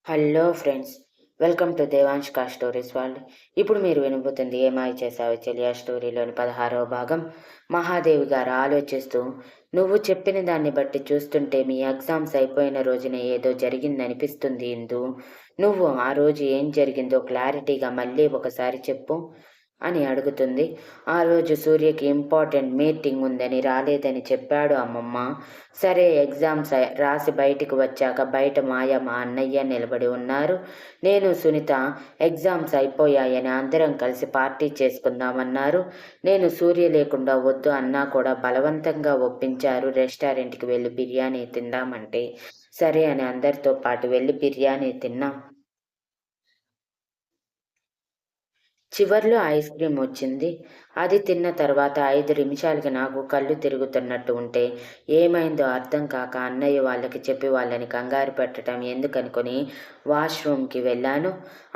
Hello friends, welcome to దేవాంష్కా stories world. ఇప్పుడు మీరు వినబోతుంది ఏమాయి చేసావు చెలియా స్టోరీలోని 16వ భాగం. మహాదేవి గారు ఆలోచిస్తూ, నువ్వు చెప్పిన దాన్ని బట్టి చూస్తుంటే మీ ఎగ్జామ్స్ అయిపోయిన రోజున ఏదో జరిగిందనిపిస్తుంది ఇందు. నువ్వు ఆ రోజు ఏం జరిగిందో క్లారిటీగా మళ్ళీ ఒకసారి చెప్పు అని అడుగుతుంది. ఆ రోజు సూర్యకి ఇంపార్టెంట్ మీటింగ్ ఉందని రాలేదని చెప్పాడు అమ్మమ్మ. సరే, ఎగ్జామ్స్ రాసి బయటికి వచ్చాక బయట మాయ మా అన్నయ్య నిలబడి ఉన్నారు. నేను సునీత ఎగ్జామ్స్ అయిపోయాయని అందరం కలిసి పార్టీ చేసుకుందామన్నారు. నేను సూర్య లేకుండా వద్దు అన్నా కూడా బలవంతంగా ఒప్పించారు రెస్టారెంట్కి వెళ్ళి బిర్యానీ తిందామంటే. సరే అని అందరితో పాటు వెళ్ళి బిర్యానీ తిన్నాం. చివర్లో ఐస్ క్రీమ్ వచ్చింది. అది తిన్న తర్వాత 5 నిమిషాలకి నాకు కళ్ళు తిరుగుతున్నట్టు ఉంటే ఏమైందో అర్థం కాక అన్నయ్య వాళ్ళకి చెప్పి వాళ్ళని కంగారు పెట్టడం ఎందుకనుకొని వాష్రూమ్కి వెళ్ళాను.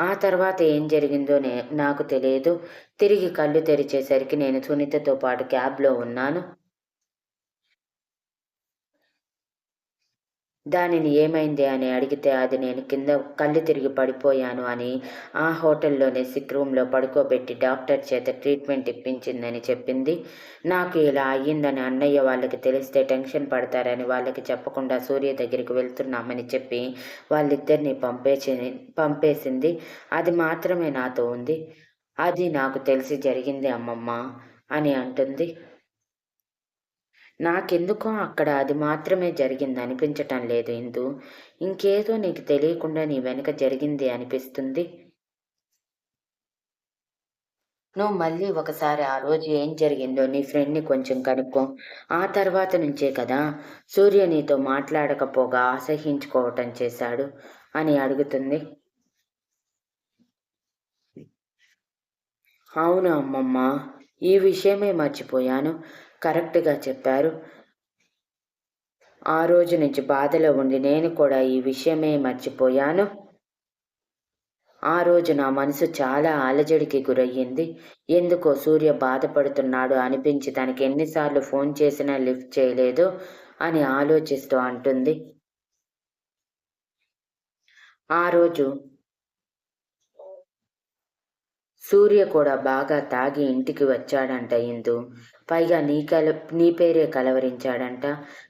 ఆ తర్వాత ఏం జరిగిందో నాకు తెలియదు. తిరిగి కళ్ళు తెరిచేసరికి నేను సునీతతో పాటు క్యాబ్లో ఉన్నాను. దానిని ఏమైంది అని అడిగితే అది నేను కింద కళ్ళు తిరిగి పడిపోయాను అని ఆ హోటల్లోనే సిక్ రూమ్లో పడుకోబెట్టి డాక్టర్ చేత ట్రీట్మెంట్ ఇప్పించిందని చెప్పింది. నాకు ఇలా అయ్యిందని అన్నయ్య వాళ్ళకి తెలిస్తే టెన్షన్ పడతారని వాళ్ళకి చెప్పకుండా సూర్య దగ్గరికి వెళ్తున్నామని చెప్పి వాళ్ళిద్దరిని పంపేసింది. అది మాత్రమే నాతో ఉంది. అది నాకు తెలిసి జరిగింది అమ్మమ్మ అని అంటుంది. నాకెందుకో అక్కడ అది మాత్రమే జరిగింది అనిపించటం లేదు ఇందు. ఇంకేదో నీకు తెలియకుండా నీ వెనక జరిగింది అనిపిస్తుంది. నువ్వు మళ్ళీ ఒకసారి ఆ రోజు ఏం జరిగిందో నీ ఫ్రెండ్ని కొంచెం కనుక్కో. ఆ తర్వాత నుంచే కదా సూర్య నీతో మాట్లాడకపోగా అసహించుకోవటం చేశాడు అని అడుగుతుంది. అవును అమ్మమ్మ, ఈ విషయమే మర్చిపోయాను. కరెక్ట్గా చెప్పారు. ఆ రోజు నుంచి బాధలో ఉండి నేను కూడా ఈ విషయమే మర్చిపోయాను. ఆ రోజు నా మనసు చాలా అలజడికి గురయ్యింది. ఎందుకో సూర్య బాధపడుతున్నాడు అనిపించి తనకి ఎన్నిసార్లు ఫోన్ చేసినా లిఫ్ట్ చేయలేదు అని ఆలోచిస్తూ అంటుంది. ఆ రోజు సూర్య కూడా బాగా తాగి ఇంటికి వచ్చాడంట ఇందు. పైగా నీ పేరే కలవరించాడంట.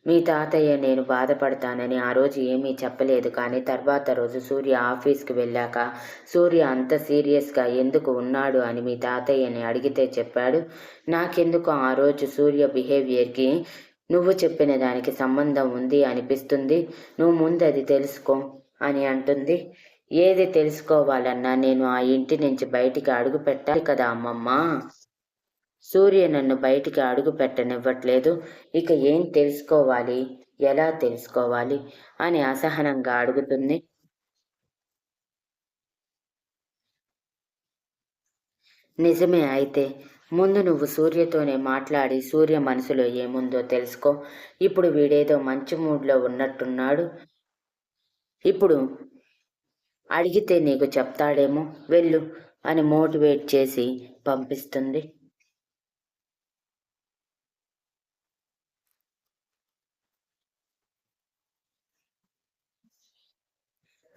మీ తాతయ్య నేను బాధపడతానని ఆ రోజు ఏమీ చెప్పలేదు. కానీ తర్వాత రోజు సూర్య ఆఫీస్కి వెళ్ళాక సూర్య అంత సీరియస్గా ఎందుకు ఉన్నాడు అని మీ తాతయ్యని అడిగితే చెప్పాడు. నాకెందుకు ఆ రోజు సూర్య బిహేవియర్కి నువ్వు చెప్పిన దానికి సంబంధం ఉంది అనిపిస్తుంది. నువ్వు ముందు అది తెలుసుకో అని అంటుంది. ఏది తెలుసుకోవాలన్నా నేను ఆ ఇంటి నుంచి బయటికి అడుగు పెట్టాలి కదా అమ్మమ్మ. సూర్య నన్ను బయటికి అడుగు పెట్టనివ్వట్లేదు. ఇక ఏం తెలుసుకోవాలి, ఎలా తెలుసుకోవాలి అని అసహనంగా అడుగుతుంది. నిజమే అయితే ముందు నువ్వు సూర్యతోనే మాట్లాడి సూర్య మనసులో ఏముందో తెలుసుకో. ఇప్పుడు వీడేదో మంచి మూడ్లో ఉన్నట్టున్నాడు. ఇప్పుడు అడిగితే నీకు చెప్తాడేమో, వెళ్ళు అని మోటివేట్ చేసి పంపిస్తుంది.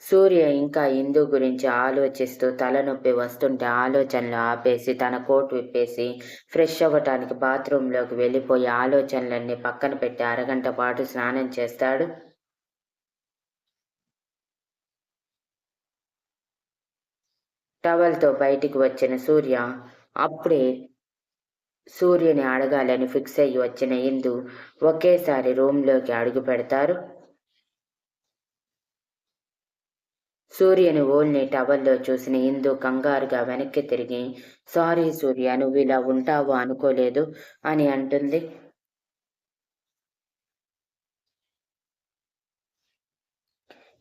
సూర్య ఇంకా ఇందు గురించి ఆలోచిస్తూ తలనొప్పి వస్తుంటే ఆలోచనలు ఆపేసి తన కోట్ విప్పేసి ఫ్రెష్ అవ్వటానికి బాత్రూంలోకి వెళ్ళిపోయి ఆలోచనలన్నీ పక్కన పెట్టి అరగంట పాటు స్నానం చేస్తాడు. టవల్తో బయటికి వచ్చిన సూర్య అప్పుడే సూర్యని అడగాలని ఫిక్స్ అయ్యి వచ్చిన ఇందు ఒకేసారి రూమ్లోకి అడుగు పెడతారు. సూర్యని ఓల్ని టవల్లో చూసిన ఇందు కంగారుగా వెనక్కి తిరిగి, సారీ సూర్య, నువ్వు ఇలా ఉంటావు అనుకోలేదు అని అంటుంది.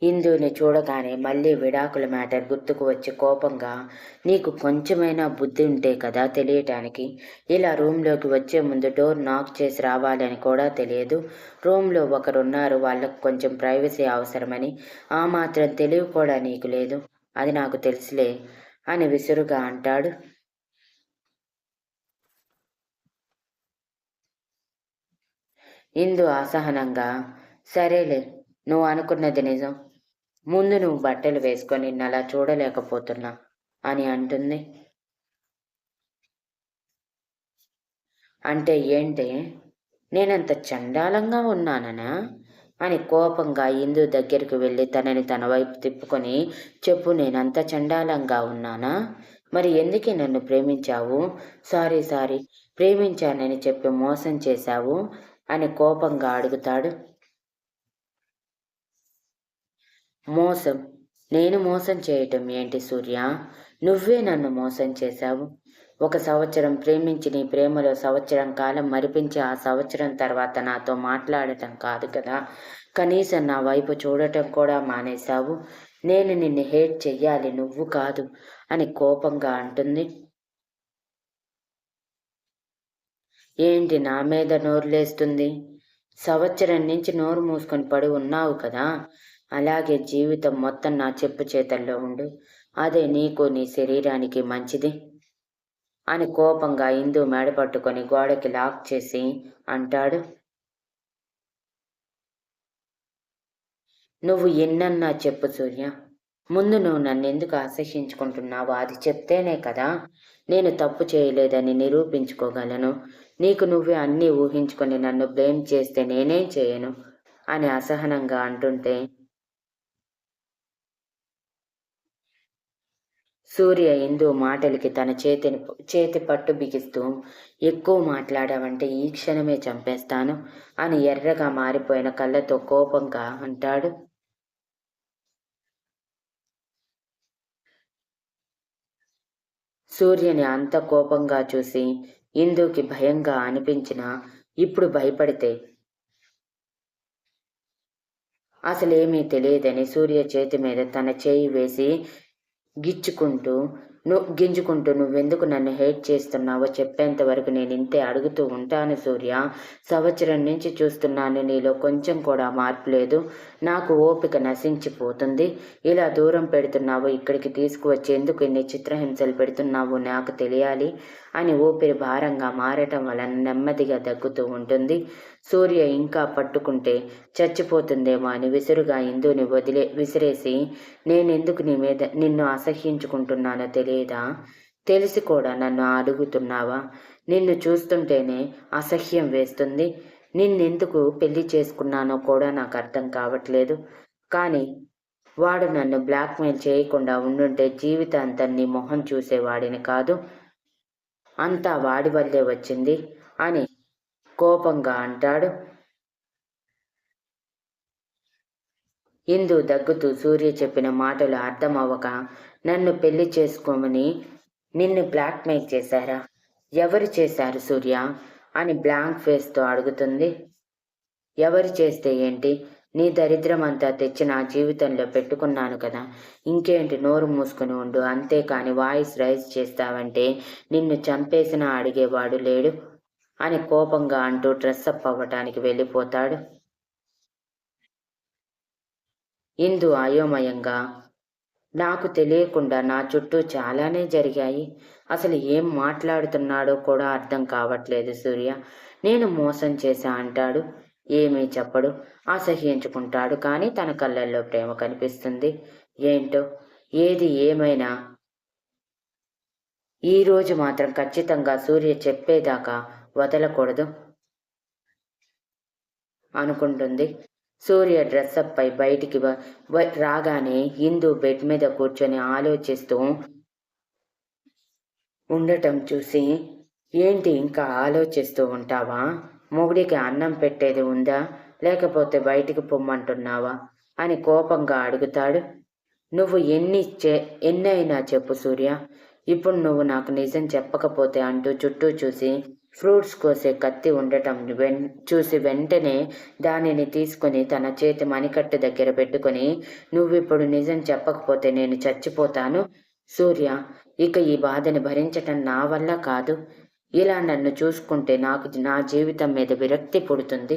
ఇందుని చూడగానే మళ్ళీ విడాకుల మ్యాటర్ గుర్తుకు వచ్చి కోపంగా, నీకు కొంచెమైనా బుద్ధి ఉంటే కదా తెలియటానికి. ఇలా రూమ్లోకి వచ్చే ముందు డోర్ నాక్ చేసి రావాలని కూడా తెలియదు. రూమ్లో ఒకరున్నారు, వాళ్ళకు కొంచెం ప్రైవసీ అవసరమని. ఆ మాత్రం తెలివి కూడా నీకు లేదు. అది నాకు తెలుసులే అని విసురుగా అంటాడు. ఇందు అసహనంగా, సరేలే, నువ్వు అనుకున్నది నిజం. ముందు నువ్వు బట్టలు వేసుకొని నిన్నలా చూడలేకపోతున్నా అని అంటుంది. అంటే ఏంటి, నేనంత చండాలంగా ఉన్నాననా అని కోపంగా ఇందు దగ్గరికి వెళ్ళి తనని తన వైపు తిప్పుకొని, చెప్పు, నేనంత చండాలంగా ఉన్నానా? మరి ఎందుకే నన్ను ప్రేమించావు? సారీ, ప్రేమించానని చెప్పి మోసం చేశావు అని కోపంగా అడుగుతాడు. మోసం? నేను మోసం చేయటం ఏంటి సూర్య? నువ్వే నన్ను మోసం చేశావు. 1 సంవత్సరం ప్రేమించి నీ ప్రేమలో సంవత్సరం కాలం మరిపించి ఆ సంవత్సరం తర్వాత నాతో మాట్లాడటం కాదు కదా, కనీసం నా వైపు చూడటం కూడా మానేశావు. నేను నిన్ను హేట్ చెయ్యాలి, నువ్వు కాదు అని కోపంగా అంటుంది. ఏంటి నా మీద నోరులేస్తుంది? సంవత్సరం నుంచి నోరు మూసుకొని పడి ఉన్నావు కదా, అలాగే జీవితం మొత్తం నా చెప్పు చేతల్లో ఉండు. అదే నీకు నీ శరీరానికి మంచిది అని కోపంగా ఇందు మెడ పట్టుకొని గోడకి లాక్ చేసి అంటాడు. నువ్వు ఎన్నన్నా చెప్పు సూర్య, ముందు నువ్వు నన్నెందుకు అసహ్యించుకుంటున్నావో అది చెప్తేనే కదా నేను తప్పు చేయలేదని నిరూపించుకోగలను. నీకు నువ్వే అన్నీ ఊహించుకొని నన్ను బ్లేమ్ చేస్తే నేనేం చేయను అని అసహనంగా అంటుంటే, సూర్య ఇందు మాటలకి తన చేతి పట్టు బిగిస్తూ, ఎక్కువ మాట్లాడావంటే ఈ క్షణమే చంపేస్తాను అని ఎర్రగా మారిపోయిన కళ్ళతో కోపంగా అంటాడు. సూర్యని అంత కోపంగా చూసి ఇందుకి భయంగా అనిపించినా ఇప్పుడు భయపడితే అసలేమీ తెలియదని సూర్య చేతి మీద తన చేయి వేసి గింజుకుంటూ నువ్వెందుకు నన్ను హేట్ చేస్తున్నావో చెప్పేంత వరకు నేను ఇంతే అడుగుతూ ఉంటాను సూర్య. సంవత్సరం నుంచి చూస్తున్నాను, నీలో కొంచెం కూడా మార్పు లేదు. నాకు ఓపిక నశించిపోతుంది. ఇలా దూరం పెడుతున్నావు, ఇక్కడికి తీసుకువచ్చి ఎందుకు ఇన్ని చిత్రహింసలు పెడుతున్నావో నాకు తెలియాలి అని ఊపిరి భారంగా మారటం వలన నెమ్మదిగా దగ్గుతూ ఉంటుంది. సూర్య ఇంకా పట్టుకుంటే చచ్చిపోతుందేమో అని విసురుగా ఇందుని విసిరేసి, నేనెందుకు నిన్ను అసహ్యించుకుంటున్నానో తెలియదా? తెలిసి కూడా నన్ను అడుగుతున్నావా? నిన్ను చూస్తుంటేనే అసహ్యం వేస్తుంది. నిన్నెందుకు పెళ్లి చేసుకున్నానో కూడా నాకు అర్థం కావట్లేదు. కానీ వాడు నన్ను బ్లాక్మెయిల్ చేయకుండా ఉండుంటే జీవితాంతం నీ మొహం చూసేవాడిని కాదు. అంతా వాడి వల్లే వచ్చింది అని కోపంగా అంటాడు. ఇందు దగ్గుతూ సూర్య చెప్పిన మాటలు అర్థం అవ్వక, నన్ను పెళ్లి చేసుకోమని నిన్ను బ్లాక్మెయిల్ చేశారా? ఎవరు చేశారు సూర్య అని బ్లాంక్ ఫేస్తో అడుగుతుంది. ఎవరు చేస్తే ఏంటి? నీ దరిద్రం అంతా తెచ్చి నా జీవితంలో పెట్టుకున్నాను కదా, ఇంకేంటి, నోరు మూసుకుని ఉండు. అంతేకాని వాయిస్ రైజ్ చేస్తావంటే నిన్ను చంపేసినా అడిగేవాడు లేడు అని కోపంగా అంటూ డ్రెస్అప్ అవ్వటానికి వెళ్ళిపోతాడు. ఇందు అయోమయంగా, నాకు తెలియకుండా నా చుట్టూ చాలానే జరిగాయి. అసలు ఏం మాట్లాడుతున్నాడో కూడా అర్థం కావట్లేదు సూర్య. నేను మోసం చేశా అంటాడు. ఏమీ చెప్పడు. అసహ్యించుకుంటాడు. కానీ తన కళ్ళల్లో ప్రేమ కనిపిస్తుంది. ఏంటో, ఏది ఏమైనా ఈరోజు మాత్రం ఖచ్చితంగా సూర్య చెప్పేదాకా వదలకూడదు అనుకుంటుంది. సూర్య డ్రెస్అప్ పై బయటికి రాగానే ఇందు బెడ్ మీద కూర్చొని ఆలోచిస్తూ ఉండటం చూసి, ఏంటి ఇంకా ఆలోచిస్తూ ఉంటావా? మొగుడికి అన్నం పెట్టేది ఉందా, లేకపోతే బయటికి పొమ్మంటున్నావా అని కోపంగా అడుగుతాడు. నువ్వు ఎన్నైనా చెప్పు సూర్య, ఇప్పుడు నువ్వు నాకు నిజం చెప్పకపోతే అంటూ చుట్టూ చూసి ఫ్రూట్స్ కోసే కత్తి ఉండటం చూసి వెంటనే దానిని తీసుకొని తన చేతి మణికట్టు దగ్గర పెట్టుకొని, నువ్విప్పుడు నిజం చెప్పకపోతే నేను చచ్చిపోతాను సూర్య. ఇక ఈ బాధని భరించటం నా వల్ల కాదు. ఇలా నన్ను చూసుకుంటే నాకు నా జీవితం మీద విరక్తి పుడుతుంది.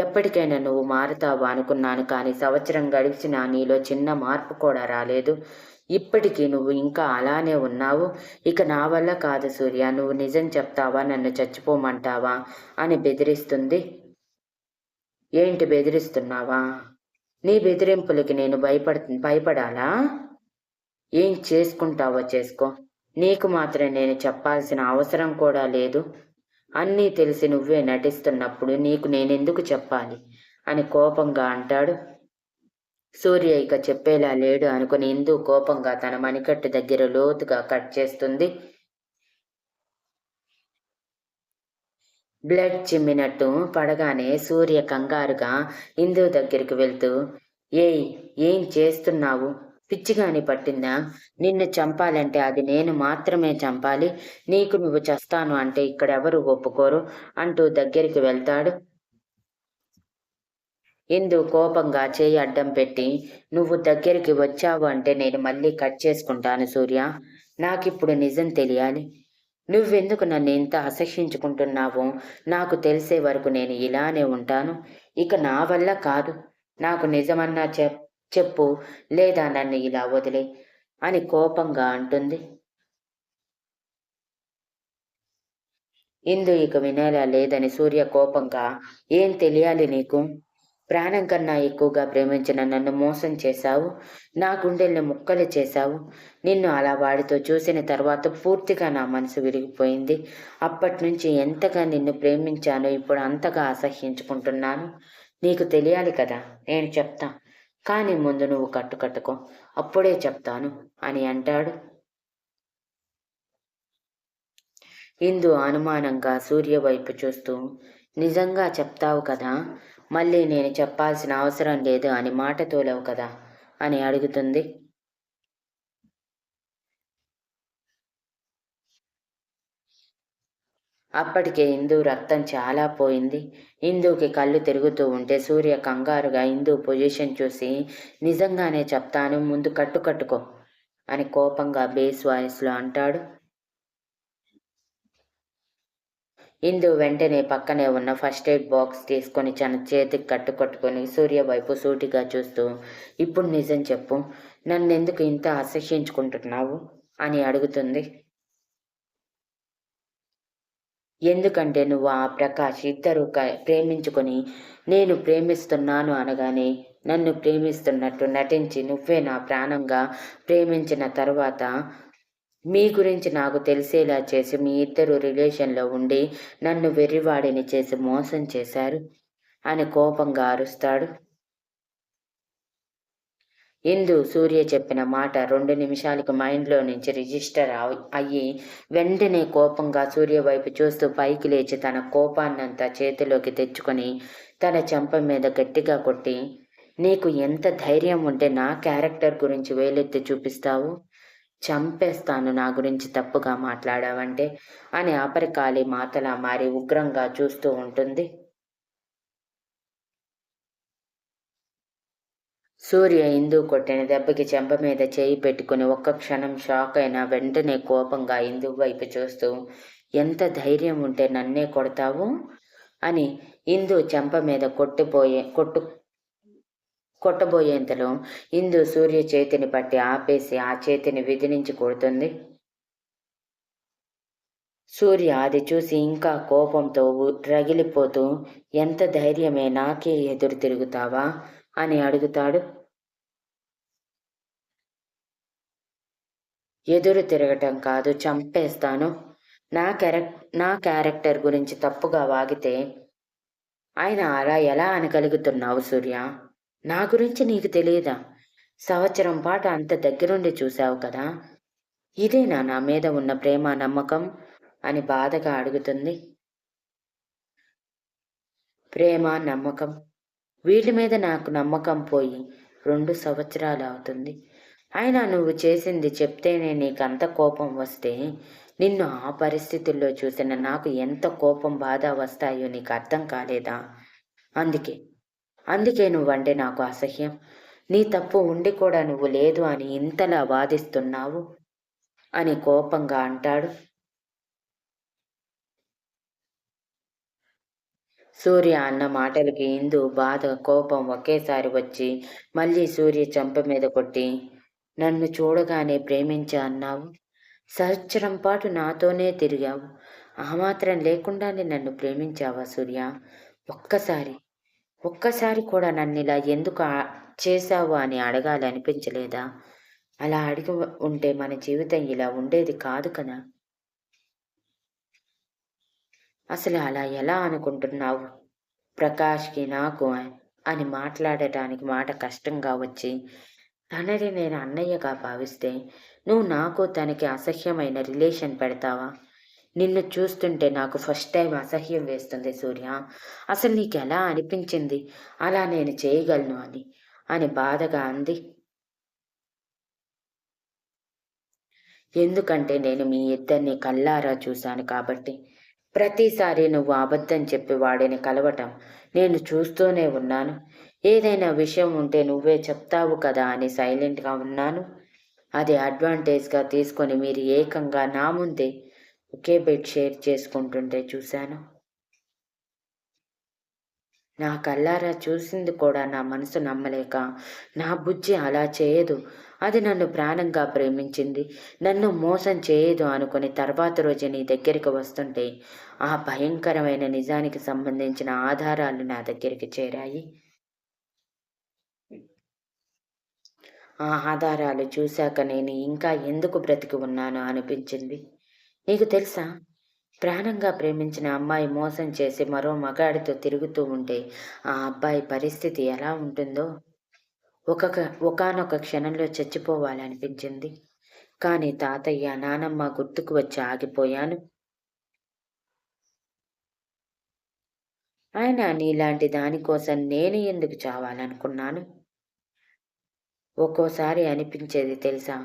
ఎప్పటికైనా నువ్వు మారుతావు అనుకున్నాను, కానీ సంవత్సరం గడిచినా నీలో చిన్న మార్పు కూడా రాలేదు. ఇప్పటికీ నువ్వు ఇంకా అలానే ఉన్నావు. ఇక నా వల్ల కాదు సూర్య, నువ్వు నిజం చెప్తావా, నన్ను చచ్చిపోమంటావా అని బెదిరిస్తుంది. ఏంటి బెదిరిస్తున్నావా? నీ బెదిరింపులకి నేను భయపడాలా? ఏం చేసుకుంటావో చేసుకో. నీకు మాత్రం నేను చెప్పాల్సిన అవసరం కూడా లేదు. అన్నీ తెలిసి నువ్వే నటిస్తున్నప్పుడు నీకు నేనెందుకు చెప్పాలి అని కోపంగా అంటాడు. సూర్య ఇక చెప్పేలా లేడు అనుకుని ఇందు కోపంగా తన మణికట్టు దగ్గర లోతుగా కట్ చేస్తుంది. బ్లడ్ చిమ్మినట్టు పడగానే సూర్య కంగారుగా ఇందు దగ్గరికి వెళ్తూ, ఏం చేస్తున్నావు? పిచ్చిగాని పట్టిందా? నిన్ను చంపాలంటే అది నేను మాత్రమే చంపాలి. నీకు నువ్వు చస్తాను అంటే ఇక్కడెవరు ఒప్పుకోరు అంటూ దగ్గరికి వెళ్తాడు. ఇందు కోపంగా చేయి అడ్డం పెట్టి, నువ్వు దగ్గరికి వచ్చావు అంటే నేను మళ్ళీ కట్ చేసుకుంటాను సూర్య. నాకిప్పుడు నిజం తెలియాలి. నువ్వెందుకు నన్ను ఇంత అసహ్యించుకుంటున్నావో నాకు తెలిసే వరకు నేను ఇలానే ఉంటాను. ఇక నా వల్ల కాదు. నాకు నిజమన్నా చెప్పు, లేదా నన్ను ఇలా వదిలే అని కోపంగా అంటుంది. ఇందు ఇక వినేలా లేదని సూర్య కోపంగా, ఏం తెలియాలి నీకు? ప్రాణం కన్నా ఎక్కువగా ప్రేమించిన నన్ను మోసం చేశావు. నా గుండెల్ని ముక్కలు చేశావు. నిన్ను అలా వాడితో చూసిన తర్వాత పూర్తిగా నా మనసు విరిగిపోయింది. అప్పటి నుంచి ఎంతగా నిన్ను ప్రేమించానో ఇప్పుడు అంతగా అసహ్యించుకుంటున్నాను. నీకు తెలియాలి కదా, నేను చెప్తా. కానీ ముందు నువ్వు కట్టుకో, అప్పుడే చెప్తాను అని అంటాడు. ఇందు అనుమానంగా సూర్య వైపు చూస్తూ, నిజంగా చెప్తావు కదా? మళ్ళీ నేను చెప్పాల్సిన అవసరం లేదు అని మాట తోలవు కదా అని అడుగుతుంది. అప్పటికే ఇందు రక్తం చాలా పోయింది. ఇందుకి కళ్ళు తిరుగుతూ ఉంటే సూర్య కంగారుగా ఇందు పొజిషన్ చూసి, నిజంగానే చెప్తాను, ముందు కట్టుకో అని కోపంగా బేస్ వాయిస్లో అంటాడు. ఇందు వెంటనే పక్కనే ఉన్న ఫస్ట్ ఎయిడ్ బాక్స్ తీసుకొని తన చేతికి కట్టుకొని సూర్య వైపు సూటిగా చూస్తూ, ఇప్పుడు నిజం చెప్పు, నన్నెందుకు ఇంత అసహ్యించుకుంటున్నావు అని అడుగుతుంది. ఎందుకంటే నువ్వు ఆ ప్రకాష్ ఇద్దరు ప్రేమించుకొని నేను ప్రేమిస్తున్నాను అనగానే నన్ను ప్రేమిస్తున్నట్టు నటించి నువ్వే నా ప్రాణంగా ప్రేమించిన తర్వాత మీ గురించి నాకు తెలిసేలా చేసి మీ ఇద్దరు రిలేషన్లో ఉండి నన్ను వెర్రివాడిని చేసి మోసం చేశారు అని కోపంగా అరుస్తాడు. ఇందు సూర్య చెప్పిన మాట 2 నిమిషాలకు మైండ్లో నుంచి రిజిస్టర్ అయ్యి వెంటనే కోపంగా సూర్య వైపు చూస్తూ పైకి లేచి తన కోపాన్నంతా చేతిలోకి తెచ్చుకొని తన చెంప మీద గట్టిగా కొట్టి, నీకు ఎంత ధైర్యం ఉంటే నా క్యారెక్టర్ గురించి వేలెత్తి చూపిస్తావు? చంపేస్తాను నా గురించి తప్పుగా మాట్లాడావంటే అని అపరికాలి మాతలా మారి ఉగ్రంగా చూస్తూ ఉంటుంది. సూర్య ఇందు కొట్టిన దెబ్బకి చెంప మీద చేయి పెట్టుకుని ఒక్క క్షణం షాక్ అయినా వెంటనే కోపంగా ఇందు వైపు చూస్తూ, ఎంత ధైర్యం ఉంటే నన్నే కొడతావు అని ఇందు చెంప మీద కొట్టబోయేంతలో ఇందు సూర్య చేతిని పట్టి ఆపేసి ఆ చేతిని విదిలించి కొడుతుంది. సూర్య అది చూసి ఇంకా కోపంతో రగిలిపోతూ, ఎంత ధైర్యమే, నాకే ఎదురు తిరుగుతావా అని అడుగుతాడు. ఎదురు తిరగటం కాదు, చంపేస్తాను. నా క్యారెక్టర్ గురించి తప్పుగా వాగితే ఆయన అలా ఎలా అనగలుగుతున్నావు సూర్య? నా గురించి నీకు తెలియదా? సంవత్సరం పాటు అంత దగ్గరుండి చూశావు కదా, ఇదేనా నా మీద ఉన్న ప్రేమ నమ్మకం అని బాధగా అడుగుతుంది. ప్రేమ నమ్మకం వీటి మీద నాకు నమ్మకం పోయి 2 సంవత్సరాలు అవుతుంది. అయినా నువ్వు చేసింది చెప్తేనే నీకంత కోపం వస్తే నిన్ను ఆ పరిస్థితుల్లో చూసిన నాకు ఎంత కోపం బాధ వస్తాయో నీకు అర్థం కాలేదా? అందుకే నువ్వంటే నాకు అసహ్యం. నీ తప్పు ఉండి కూడా నువ్వు లేదు అని ఇంతలా వాదిస్తున్నావు అని కోపంగా అంటాడు. సూర్య అన్న మాటలకి ఇందు బాధ కోపం ఒకేసారి వచ్చి మళ్ళీ సూర్య చెంప మీద కొట్టి, నన్ను చూడగానే ప్రేమించా అన్నావు, సంవత్సరం పాటు నాతోనే తిరిగావు, ఆ మాత్రం లేకుండానే నన్ను ప్రేమించావా సూర్య? ఒక్కసారి కూడా నన్ను ఇలా ఎందుకు చేశావు అని అడగాలనిపించలేదా? అలా అడిగి ఉంటే మన జీవితం ఇలా ఉండేది కాదు కదా! అసలు అలా ఎలా అనుకుంటున్నావు? ప్రకాష్‌కి, నాకు అని మాట్లాడటానికి మాట కష్టంగా వచ్చి, తనని నేను అన్నయ్యగా భావిస్తే, నువ్వు నాకు తనకి అసహ్యమైన రిలేషన్ పెడతావా? నిన్ను చూస్తుంటే నాకు ఫస్ట్ టైమ్ అసహ్యం వేస్తుంది సూర్య. అసలు నీకెలా అనిపించింది అలా నేను చేయగలను అని బాధగా అంది. ఎందుకంటే నేను మీ ఇద్దరిని కళ్ళారా చూశాను కాబట్టి. ప్రతిసారి నువ్వు అబద్ధం చెప్పి వాడిని కలవటం నేను చూస్తూనే ఉన్నాను. ఏదైనా విషయం ఉంటే నువ్వే చెప్తావు కదా అని సైలెంట్‌గా ఉన్నాను. అది అడ్వాంటేజ్‌గా తీసుకొని మీరు ఏకంగా నా ముందే ఒకే బెడ్ షేర్ చేసుకుంటుంటే చూశాను. నా కళ్ళారా చూసింది కూడా నా మనసు నమ్మలేక, నా బుజ్జి అలా చేయదు. అది నన్ను ప్రాణంగా ప్రేమించింది. నన్ను మోసం చేయదు అనుకుని తర్వాత రోజు నీ దగ్గరికి వస్తుంటే, ఆ భయంకరమైన నిజానికి సంబంధించిన ఆధారాలు నా దగ్గరికి చేరాయి. ఆ ఆధారాలు చూశాక నేను ఇంకా ఎందుకు బ్రతికి ఉన్నానో అనిపించింది. నీకు తెలుసా? ప్రాణంగా ప్రేమించిన అమ్మాయి మోసం చేసి మరో మగాడితో తిరుగుతూ ఉంటే ఆ అబ్బాయి పరిస్థితి ఎలా ఉంటుందో ఒకానొక క్షణంలో చచ్చిపోవాలనిపించింది. కానీ తాతయ్య, నానమ్మ గుర్తుకు వచ్చి ఆగిపోయాను. అయినా నీలాంటి దానికోసం నేను ఎందుకు చావాలనుకున్నాను? ఒక్కోసారి అనిపించేది తెలుసా?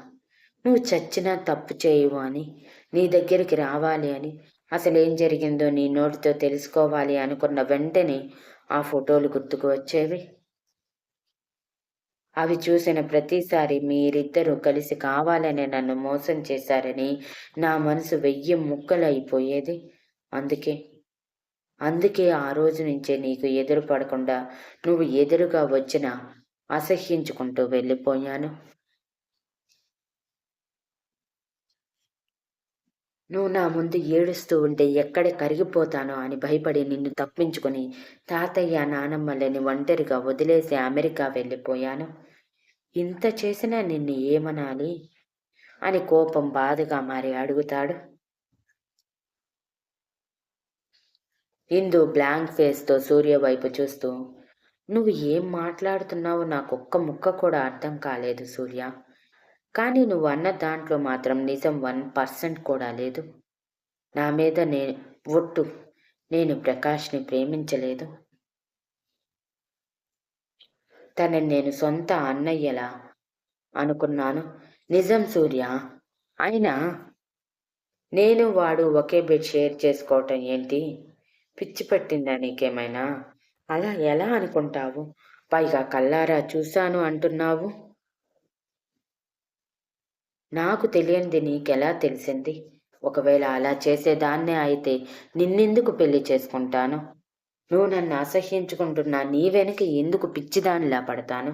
నువ్వు చచ్చినా తప్పు చేయవు అని, నీ దగ్గరికి రావాలి అని, అసలేం జరిగిందో నీ నోటితో తెలుసుకోవాలి అనుకున్న వెంటనే ఆ ఫోటోలు గుర్తుకు వచ్చేవి. అవి చూసిన ప్రతిసారి మీరిద్దరూ కలిసి కావాలనే నన్ను మోసం చేశారని నా మనసు 1000 ముక్కలయిపోయేది. అందుకే, అందుకే ఆ రోజు నుంచే నీకు ఎదురు పడకుండా నువ్వు ఎదురుగా వచ్చినా అసహ్యించుకుంటూ వెళ్ళిపోయాను. నువ్వు నా ముందు ఏడుస్తూ ఉంటే ఎక్కడ కరిగిపోతానో అని భయపడి నిన్ను తప్పించుకొని తాతయ్య, నానమ్మలని ఒంటరిగా వదిలేసి అమెరికా వెళ్ళిపోయాను. ఇంత చేసినా నిన్ను ఏమనాలి అని కోపం బాధగా మారి అడుగుతాడు. ఇందు బ్లాంక్ ఫేస్‌తో సూర్య వైపు చూస్తూ, "నువ్వు ఏం మాట్లాడుతున్నావో నాకొక్క ముక్క కూడా అర్థం కాలేదు సూర్య. కానీ నువ్వు అన్న దాంట్లో మాత్రం నిజం 1% కూడా లేదు. నా మీద ఒట్టు. నేను ప్రకాష్‌ని ప్రేమించలేదు. తనని నేను సొంత అన్నయ్యలా అనుకున్నాను. నిజం సూర్య. అయినా నేను వాడు ఒకే బెడ్ షేర్ చేసుకోవటం ఏంటి? పిచ్చి పట్టిందా నీకేమైనా? అలా ఎలా అనుకుంటావు? పైగా కళ్ళారా చూశాను అంటున్నావు. నాకు తెలియనిది నీకెలా తెలిసింది? ఒకవేళ అలా చేసేదాన్నే అయితే నిన్నెందుకు పెళ్లి చేసుకుంటాను? నువ్వు నన్ను అసహ్యించుకుంటున్నా నీ వెనక ఎందుకు పిచ్చిదానిలా పడతాను?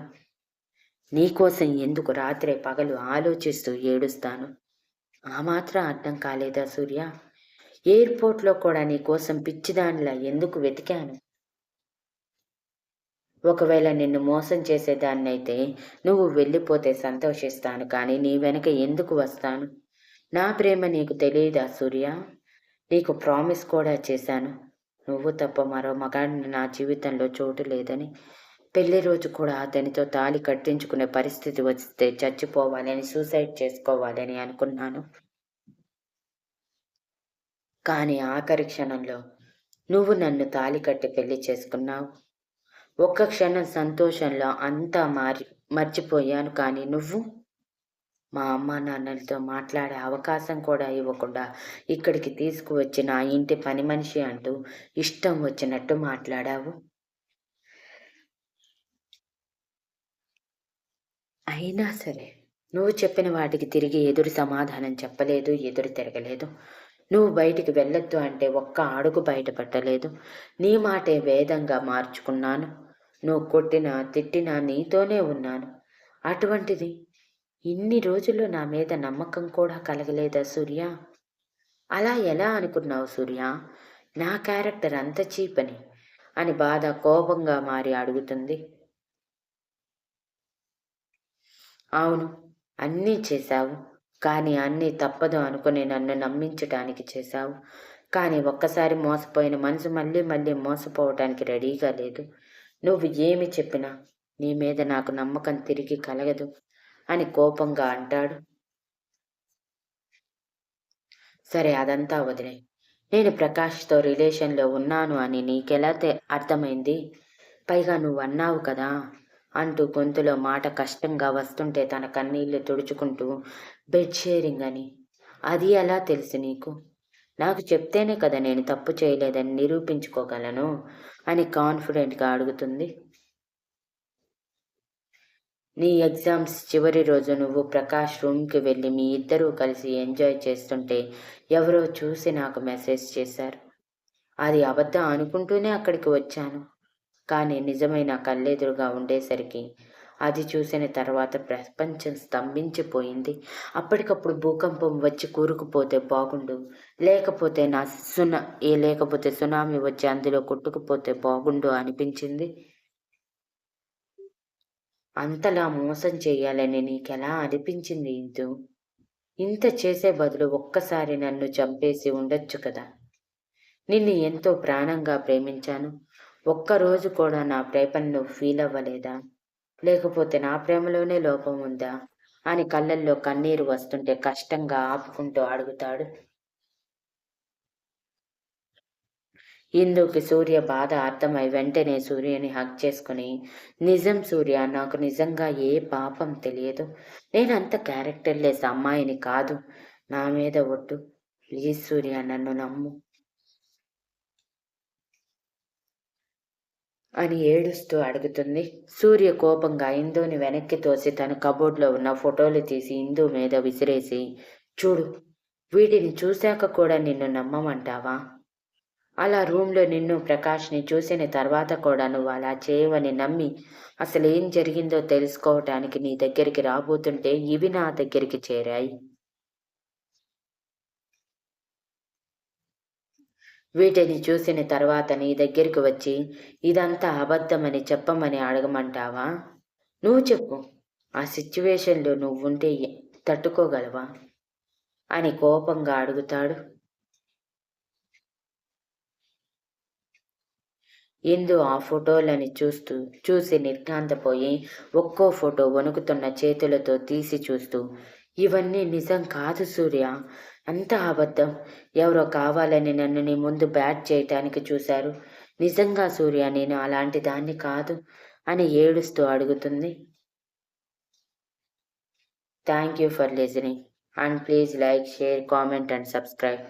నీకోసం ఎందుకు రాత్రే పగలు ఆలోచిస్తూ ఏడుస్తాను? ఆ మాత్రం అర్థం కాలేదా సూర్య? ఎయిర్‌పోర్ట్‌లో కూడా నీకోసం పిచ్చిదానిలా ఎందుకు వెతికాను? ఒకవేళ నిన్ను మోసం చేసేదాన్నయితే నువ్వు వెళ్ళిపోతే సంతోషిస్తాను కానీ నీ వెనక ఎందుకు వస్తాను? నా ప్రేమ నీకు తెలీదా సూర్య? నీకు ప్రామిస్ కూడా చేశాను. నువ్వు తప్ప మరో మగాడిని నా జీవితంలో చోటు లేదని. పెళ్లి రోజు కూడా అతనితో తాళి కట్టించుకునే పరిస్థితి వస్తే చచ్చిపోవాలని, సూసైడ్ చేసుకోవాలని అనుకున్నాను. కానీ ఆఖరి క్షణంలో నువ్వు నన్ను తాళి కట్టి పెళ్లి చేసుకున్నావు. ఒక్క క్షణం సంతోషంలో అంతా మర్చిపోయాను కానీ నువ్వు మా అమ్మానాన్నలతో మాట్లాడే అవకాశం కూడా ఇవ్వకుండా ఇక్కడికి తీసుకువచ్చి నా ఇంటి పని మనిషి అంటూ ఇష్టం వచ్చినట్టు మాట్లాడావు. అయినా సరే నువ్వు చెప్పిన వాటికి తిరిగి ఎదురు సమాధానం చెప్పలేదు, ఎదురు తిరగలేదు. నువ్వు బయటికి వెళ్ళొద్దు అంటే ఒక్క అడుగు బయట పెట్టలేదు. నీ మాటే వేదంగా మార్చుకున్నాను. నువ్వు కొట్టినా, తిట్టినా నీతోనే ఉన్నాను. అటువంటిది ఇన్ని రోజులు నా మీద నమ్మకం కూడా కలగలేదా సూర్య? అలా ఎలా అనుకున్నావు సూర్య? నా క్యారెక్టర్ అంత చీపని అని బాధ కోపంగా మారి అడుగుతుంది. అవును, అన్నీ చేశావు. కానీ అన్నీ తప్పదు అనుకుని నన్ను నమ్మించటానికి చేశావు. కానీ ఒక్కసారి మోసపోయిన మనసు మళ్ళీ మళ్ళీ మోసపోవటానికి రెడీగా లేదు. నువ్వు ఏమి చెప్పినా నీ మీద నాకు నమ్మకం తిరిగి కలగదు అని కోపంగా అంటాడు. సరే, అదంతా వదిలే. నేను ప్రకాష్‌తో రిలేషన్‌లో ఉన్నాను అని నీకెలా అర్థమైంది? పైగా నువ్వన్నావు కదా! అంటూ గొంతులో మాట కష్టంగా వస్తుంటే తన కన్నీళ్లు తుడుచుకుంటూ బెడ్ షేరింగ్ అని. అది ఎలా తెలుసు నీకు? నాకు చెప్తేనే కదా నేను తప్పు చేయలేదని నిరూపించుకోగలను అని కాన్ఫిడెంట్‌గా అడుగుతుంది. నీ ఎగ్జామ్స్ చివరి రోజు నువ్వు ప్రకాష్ రూమ్‌కి వెళ్ళి మీ ఇద్దరూ కలిసి ఎంజాయ్ చేస్తుంటే ఎవరో చూసి నాకు మెసేజ్ చేశారు. అది అబద్ధం అనుకుంటూనే అక్కడికి వచ్చాను. కానీ నిజమై నా కళ్ళెదురుగా ఉండేసరికి అది చూసిన తర్వాత ప్రపంచం స్తంభించిపోయింది. అప్పటికప్పుడు భూకంపం వచ్చి కూరుకుపోతే బాగుండు. లేకపోతే లేకపోతే సునామీ వచ్చి అందులో కొట్టుకుపోతే బాగుండు అనిపించింది. అంతలా మోసం చెయ్యాలని నీకెలా అనిపించింది ఇంతు? ఇంత చేసే బదులు ఒక్కసారి నన్ను చంపేసి ఉండొచ్చు కదా! నిన్ను ఎంతో ప్రాణంగా ప్రేమించాను. ఒక్కరోజు కూడా నా ప్రేమను నువ్వు ఫీలవ్వలేదా? లేకపోతే నా ప్రేమలోనే లోపం ఉందా? అని కళ్ళల్లో కన్నీరు వస్తుంటే కష్టంగా ఆపుకుంటూ అడుగుతాడు. ఇందుకి సూర్య బాధ అర్థమై వెంటనే సూర్యని హగ్ చేసుకుని, నిజం సూర్య, నాకు నిజంగా ఏ పాపం తెలియదు. నేనంత క్యారెక్టర్లెస్ అమ్మాయిని కాదు. నా మీద ఒట్టు. ప్లీజ్ సూర్య, నన్ను నమ్ము అని ఏడుస్తూ అడుగుతుంది. సూర్య కోపంగా ఇందుని వెనక్కి తోసి తన కబోర్డ్‌లో ఉన్న ఫోటోలు తీసి ఇందు మీద విసిరేసి, చూడు, వీటిని చూశాక కూడా నిన్ను నమ్మమంటావా? అలా రూమ్‌లో నిన్ను, ప్రకాష్‌ని చూసిన తర్వాత కూడా నువ్వు అలా చేయవని నమ్మి, అసలేం జరిగిందో తెలుసుకోవటానికి నీ దగ్గరికి రాబోతుంటే ఇవి నా దగ్గరికి చేరాయి. వీటిని చూసిన తర్వాత నీ దగ్గరికి వచ్చి ఇదంతా అబద్ధమని చెప్పమని అడగమంటావా? నువ్వు చెప్పు. ఆ సిట్యుయేషన్‌లో నువ్వుంటే తట్టుకోగలవా? అని కోపంగా అడుగుతాడు. ఇందు ఆ ఫోటోలని చూసి నిర్ఘాంతపోయి ఒక్కో ఫోటో వణుకుతున్న చేతులతో తీసి చూస్తూ, ఇవన్నీ నిజం కాదు సూర్య, అంతా అబద్ధం. ఎవరో కావాలని నన్ను నీ ముందు బ్యాట్ చేయటానికి చూశారు. నిజంగా సూర్య, నేను అలాంటి దాన్ని కాదు అని ఏడుస్తూ అడుగుతుంది. Thank you for listening and please like, share, comment and subscribe.